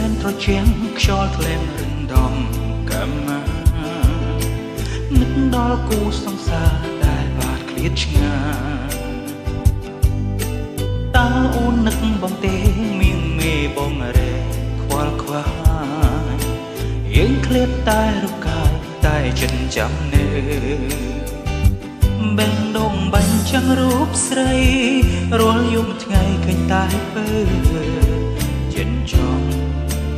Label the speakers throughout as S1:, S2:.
S1: นตรเจียงខ្យល់ក្លែងរឹងដំកម្មនឹកដល់គូសង្សារដែលបាត់ឃ្លាតឆ្ងាយតើអូននឹកបងទេមៀងមេបងរែខ្វល់ខ្វាយយើងឃ្លាតតែរូបកាយតែចិត្តចាំនៅបែងដងបាញ់ចាំងរូបស្រីរាល់យប់ថ្ងៃឃើញតែពើចិត្តចង់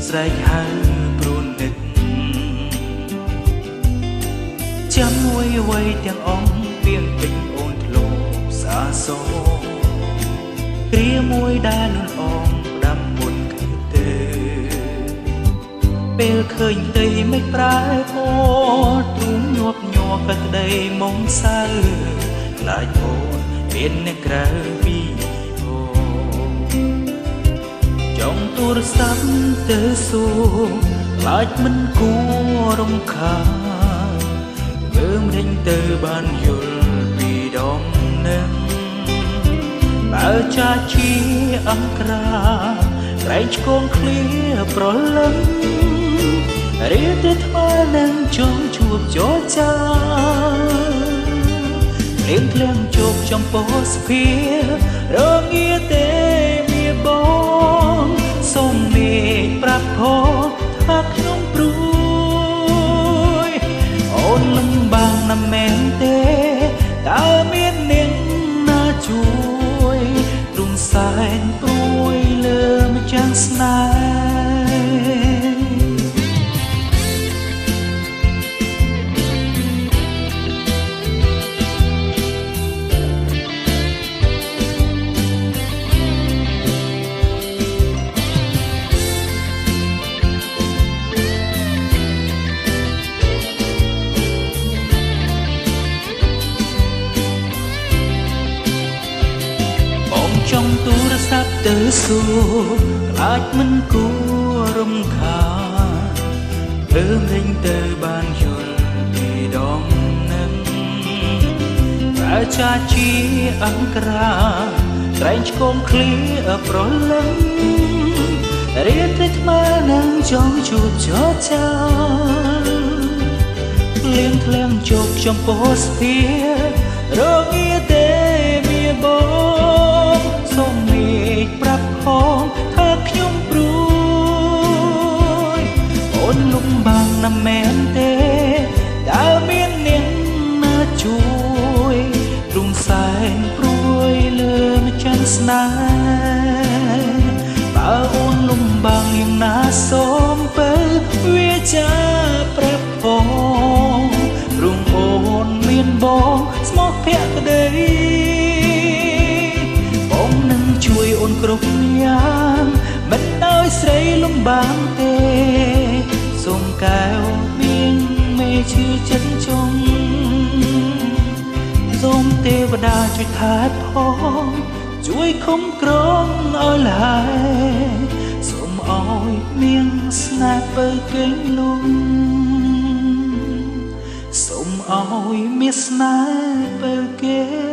S1: ស្រែកហៅព្រួននឹកចាំអ្វីទាំងអងទៀងពេញអូនធ្លាប់សាសរគ្រាមួយដែលលន់អងផ្ដាំមុនគ្នាទៅពេលឃើញដីមិនប្រែពណ៌ទ្រូងញាប់ញ័រក្ដីមុំសៅខ្លាចអូនមានអ្នកក្រៅពីអូចង់ទូរស័ព្ទទៅសួរខ្លាចមិនគួររំខានមើលរេញទៅបានយល់ពីដងនឹងបើចាជាអង្ក្រាក្រែងឆ្កងឃ្លាប្រលឹងរៀបទៅថ្មនឹងចង់ជួបចរចាភ្លៀងភ្លៀងជោគចំពោះស្ភារងាទេមាបងសូមមេឃប្រាប់ផងថាខ្ញុំព្រួយអូនលំបាកណាស់មែនទេតើមាននាងណាជួយទ្រង់សែនព្រួយលើម្ចាំងស្នេហ៍ចង់ទូរស័ព្ទទៅសួរខ្លាចមិនគួររំខានលើរេញទៅបានយល់ពីដងនឹងបើចាជាអង្ក្រាក្រែងឆ្កងឃ្លាប្រលឹងរៀបទៅថ្មនឹងចង់ជួបចរចាលៀងធ្លាំងជោគចំពោះស្ភារងាទេមាបងសូមមេឃប្រាប់ផងថាខ្ញុំព្រួយអូនលំបាកណាស់មែនទេតើមាននាងណាជួយទ្រង់សែនព្រួយលើម្ចាំងស្នេហ៍បើអូនលំបាកយ៉ាងណាសូមបើវាចាប្រាប់ផងព្រមអូនមានបងស្មោះភក្តីជួយអូនគ្រប់យ៉ាងមិនដោយស្រីលំបាកទេសូមកែវមានមេឈឺចិត្តចង់សូមទេវតាជួយថែផងជួយคุ้มគ្រងឲ្យឡើយសូមឲ្យមានស្នេហ៍បើគេងលំសូមឲ្យមានស្នេហ៍បើគេ